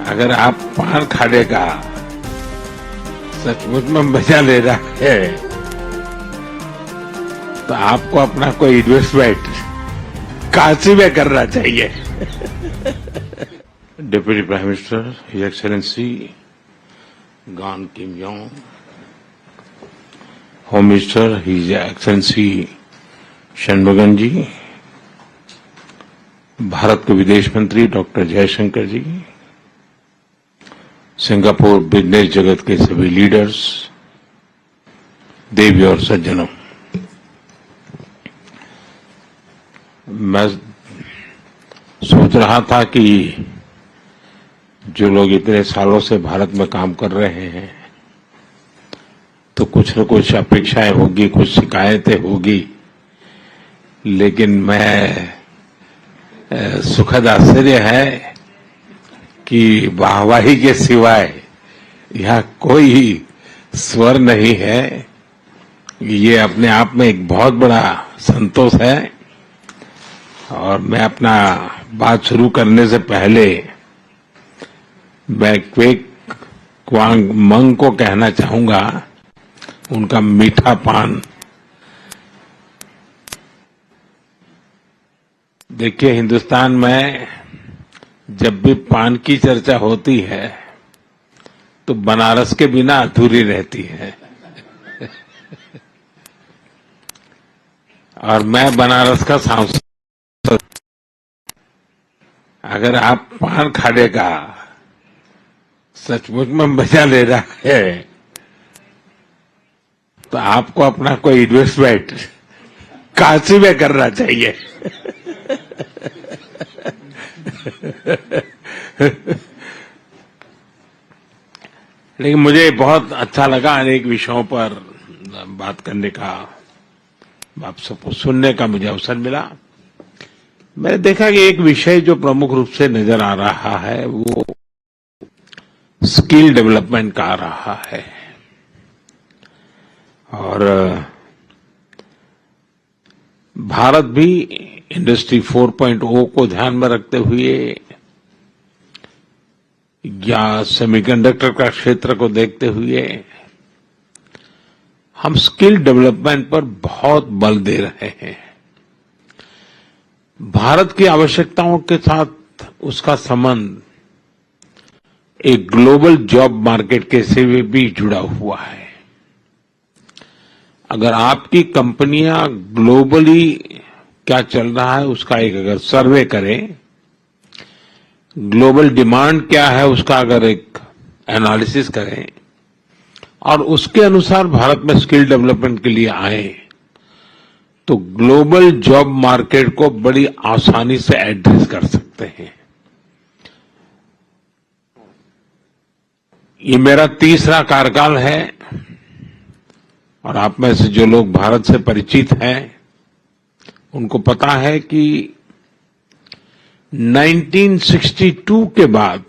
अगर आप पान खाने का सचमुच में मजा ले रहा है तो आपको अपना कोई इन्वेस्टमेंट काशी में करना चाहिए। Deputy prime minister his excellency Gan Kim Yong, home minister his excellency Shanmugam ji, Bharat के विदेश मंत्री doctor Jaishankar ji, Singapore business जगत के सभी लीडर्स, देवी और सज्जनों, मैं सोच रहा था कि जो लोग इतने सालों से भारत में काम कर रहे हैं तो कुछ न कुछ अपेक्षाएं होगी, कुछ शिकायतें होगी, लेकिन मैं सुखद आश्चर्य है कि वाहवाही के सिवाय यहाँ कोई स्वर नहीं है। ये अपने आप में एक बहुत बड़ा संतोष है। और मैं अपना बात शुरू करने से पहले मैं क्वेक क्वांग मंग को कहना चाहूंगा, उनका मीठा पान। देखिए, हिंदुस्तान में जब भी पान की चर्चा होती है तो बनारस के बिना अधूरी रहती है। और मैं बनारस का सांसद। अगर आप पान खाने का सचमुच में मजा ले रहा है तो आपको अपना कोई इन्वेस्टमेंट काशी में करना चाहिए। लेकिन मुझे बहुत अच्छा लगा अनेक विषयों पर बात करने का, आप सबको सुनने का मुझे अवसर मिला। मैंने देखा कि एक विषय जो प्रमुख रूप से नजर आ रहा है वो स्किल डेवलपमेंट का आ रहा है। और भारत भी इंडस्ट्री 4.0 को ध्यान में रखते हुए या सेमीकंडक्टर का क्षेत्र को देखते हुए हम स्किल डेवलपमेंट पर बहुत बल दे रहे हैं। भारत की आवश्यकताओं के साथ उसका संबंध एक ग्लोबल जॉब मार्केट के से भी जुड़ा हुआ है। अगर आपकी कंपनियां ग्लोबली क्या चल रहा है उसका एक अगर सर्वे करें, ग्लोबल डिमांड क्या है उसका अगर एक एनालिसिस करें और उसके अनुसार भारत में स्किल डेवलपमेंट के लिए आए तो ग्लोबल जॉब मार्केट को बड़ी आसानी से एड्रेस कर सकते हैं। ये मेरा तीसरा कार्यकाल है और आप में से जो लोग भारत से परिचित हैं उनको पता है कि 1962 के बाद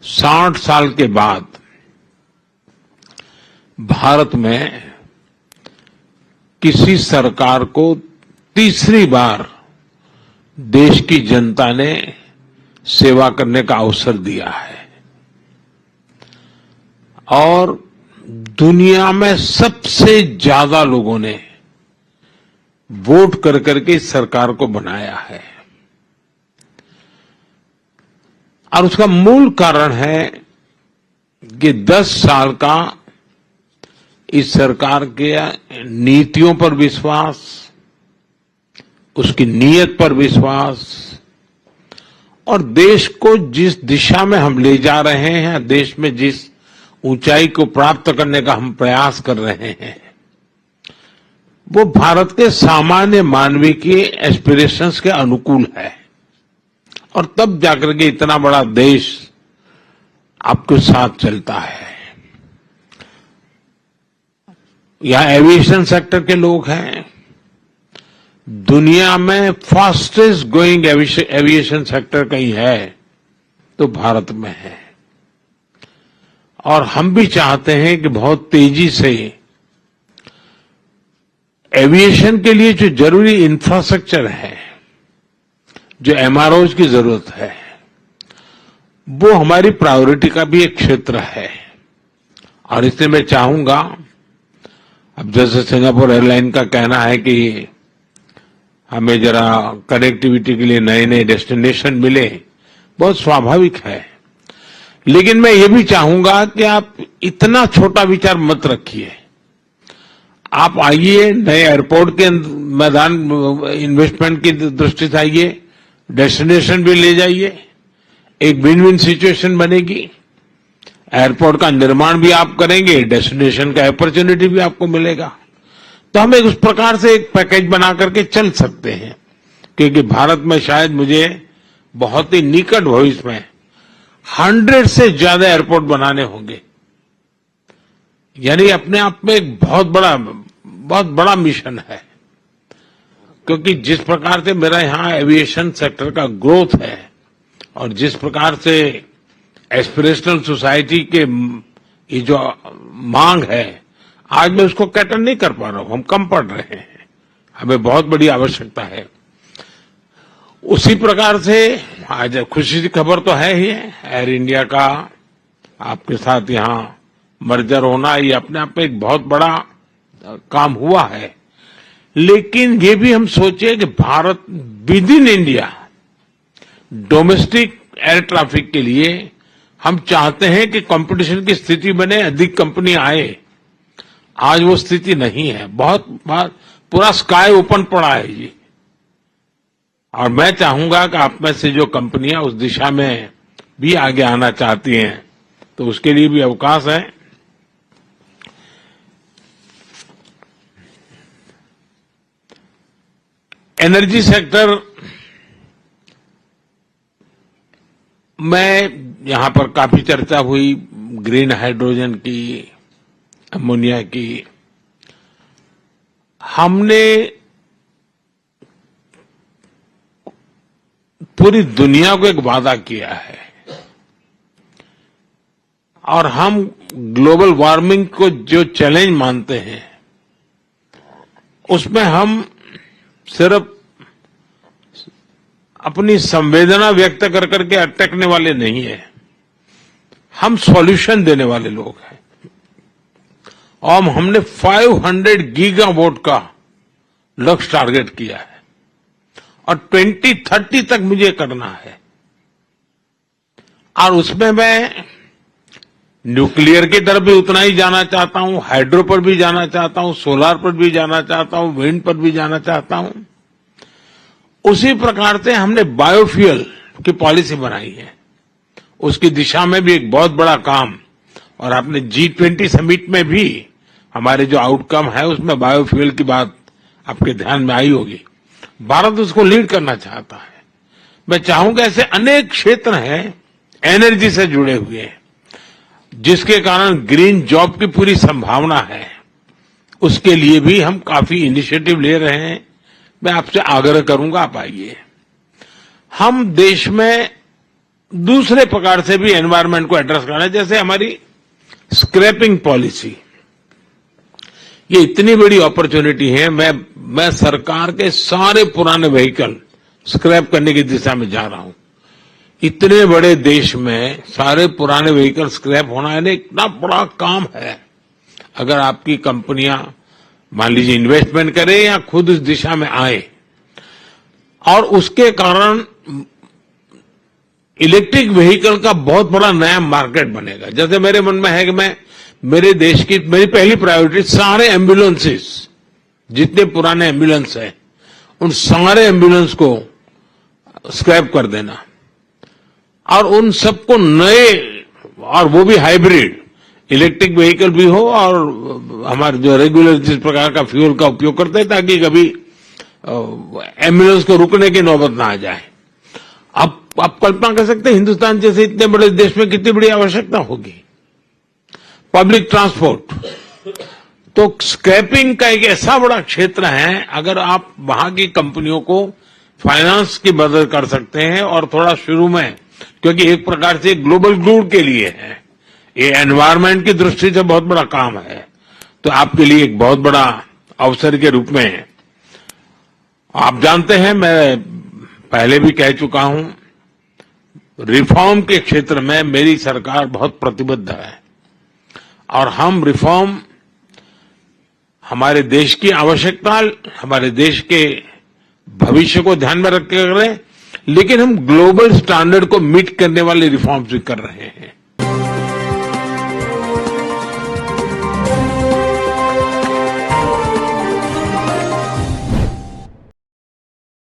60 साल के बाद भारत में किसी सरकार को तीसरी बार देश की जनता ने सेवा करने का अवसर दिया है। और दुनिया में सबसे ज्यादा लोगों ने वोट कर करके इस सरकार को बनाया है। और उसका मूल कारण है कि 10 साल का इस सरकार के नीतियों पर विश्वास, उसकी नीयत पर विश्वास और देश को जिस दिशा में हम ले जा रहे हैं, देश में जिस ऊंचाई को प्राप्त करने का हम प्रयास कर रहे हैं, वो भारत के सामान्य मानवीय के एस्पिरेशंस के अनुकूल है। और तब जाकर के इतना बड़ा देश आपके साथ चलता है। यहाँ एविएशन सेक्टर के लोग हैं, दुनिया में फास्टेस्ट ग्रोइंग एविएशन सेक्टर कहीं है तो भारत में है। और हम भी चाहते हैं कि बहुत तेजी से एविएशन के लिए जो जरूरी इंफ्रास्ट्रक्चर है, जो एमआरओज की जरूरत है, वो हमारी प्रायोरिटी का भी एक क्षेत्र है। और इसलिए मैं चाहूंगा, अब जैसे सिंगापुर एयरलाइन का कहना है कि हमें जरा कनेक्टिविटी के लिए नए नए डेस्टिनेशन मिले, बहुत स्वाभाविक है। लेकिन मैं ये भी चाहूंगा कि आप इतना छोटा विचार मत रखिए। आप आइए, नए एयरपोर्ट के मैदान इन्वेस्टमेंट की दृष्टि से आइए, डेस्टिनेशन भी ले जाइए, एक विन विन सिचुएशन बनेगी। एयरपोर्ट का निर्माण भी आप करेंगे, डेस्टिनेशन का अपॉर्चुनिटी भी आपको मिलेगा। तो हम एक उस प्रकार से एक पैकेज बना करके चल सकते हैं, क्योंकि भारत में शायद मुझे बहुत ही निकट भविष्य में 100 से ज्यादा एयरपोर्ट बनाने होंगे। यानी अपने आप में एक बहुत बड़ा मिशन है, क्योंकि जिस प्रकार से मेरा यहां एविएशन सेक्टर का ग्रोथ है और जिस प्रकार से एस्पिरेशनल सोसाइटी के ये जो मांग है, आज मैं उसको कैटर नहीं कर पा रहा हूं। हम कम पड़ रहे हैं, हमें बहुत बड़ी आवश्यकता है। उसी प्रकार से आज खुशी की खबर तो है ही, एयर इंडिया का आपके साथ यहां मर्जर होना, ये अपने आप में एक बहुत बड़ा काम हुआ है। लेकिन ये भी हम सोचे कि Bharat with in India domestic air traffic के लिए हम चाहते हैं कि कंपटीशन की स्थिति बने, अधिक कंपनी आए। आज वो स्थिति नहीं है, बहुत पूरा स्काई ओपन पड़ा है जी। और मैं चाहूंगा कि आप में से जो कंपनियां उस दिशा में भी आगे आना चाहती हैं, तो उसके लिए भी अवकाश है। एनर्जी सेक्टर में यहां पर काफी चर्चा हुई, ग्रीन हाइड्रोजन की, अमोनिया की। हमने पूरी दुनिया को एक वादा किया है और हम ग्लोबल वार्मिंग को जो चैलेंज मानते हैं, उसमें हम सिर्फ अपनी संवेदना व्यक्त कर करके अटकने वाले नहीं है, हम सॉल्यूशन देने वाले लोग हैं। और हमने 500 गीगावाट का लक्ष्य टारगेट किया है और 2030 तक मुझे करना है। और उसमें मैं न्यूक्लियर की तरफ भी उतना ही जाना चाहता हूं, हाइड्रो पर भी जाना चाहता हूं, सोलार पर भी जाना चाहता हूं, विंड पर भी जाना चाहता हूं। उसी प्रकार से हमने बायोफ्यूल की पॉलिसी बनाई है, उसकी दिशा में भी एक बहुत बड़ा काम। और आपने G20 समिट में भी हमारे जो आउटकम है उसमें बायोफ्यूल की बात आपके ध्यान में आई होगी। भारत उसको लीड करना चाहता है। मैं चाहूंगा ऐसे अनेक क्षेत्र हैं एनर्जी से जुड़े हुए, जिसके कारण ग्रीन जॉब की पूरी संभावना है। उसके लिए भी हम काफी इनिशिएटिव ले रहे हैं। मैं आपसे आग्रह करूंगा, आप आइए। हम देश में दूसरे प्रकार से भी एनवायरनमेंट को एड्रेस करना है, जैसे हमारी स्क्रैपिंग पॉलिसी। ये इतनी बड़ी अपॉर्चुनिटी है। मैं सरकार के सारे पुराने व्हीकल स्क्रैप करने की दिशा में जा रहा हूं। इतने बड़े देश में सारे पुराने व्हीकल स्क्रैप होना है, इतना बड़ा काम है। अगर आपकी कंपनियां मान लीजिए इन्वेस्टमेंट करें या खुद इस दिशा में आए, और उसके कारण इलेक्ट्रिक व्हीकल का बहुत बड़ा नया मार्केट बनेगा। जैसे मेरे मन में है कि मैं मेरे देश की मेरी पहली प्रायोरिटी सारे एम्बुलेंसेस, जितने पुराने एम्बुलेंस हैं, उन सारे एम्बुलेंस को स्क्रैप कर देना और उन सबको नए, और वो भी हाइब्रिड, इलेक्ट्रिक व्हीकल भी हो और हमारे जो रेगुलर जिस प्रकार का फ्यूल का उपयोग करते हैं, ताकि कभी एम्बुलेंस को रुकने की नौबत ना आ जाए। आप कल्पना कर सकते हैं हिंदुस्तान जैसे इतने बड़े देश में कितनी बड़ी आवश्यकता होगी पब्लिक ट्रांसपोर्ट। तो स्क्रैपिंग का एक ऐसा बड़ा क्षेत्र है, अगर आप वहां की कंपनियों को फाइनेंस की मदद कर सकते हैं और थोड़ा शुरू में, क्योंकि एक प्रकार से ग्लोबल गुड के लिए है, ये एनवायरनमेंट की दृष्टि से बहुत बड़ा काम है, तो आपके लिए एक बहुत बड़ा अवसर के रूप में। आप जानते हैं, मैं पहले भी कह चुका हूं, रिफॉर्म के क्षेत्र में मेरी सरकार बहुत प्रतिबद्ध है और हम रिफॉर्म हमारे देश की आवश्यकता, हमारे देश के भविष्य को ध्यान में रख के कर रहे हैं, लेकिन हम ग्लोबल स्टैंडर्ड को मीट करने वाले रिफॉर्म्स भी कर रहे हैं।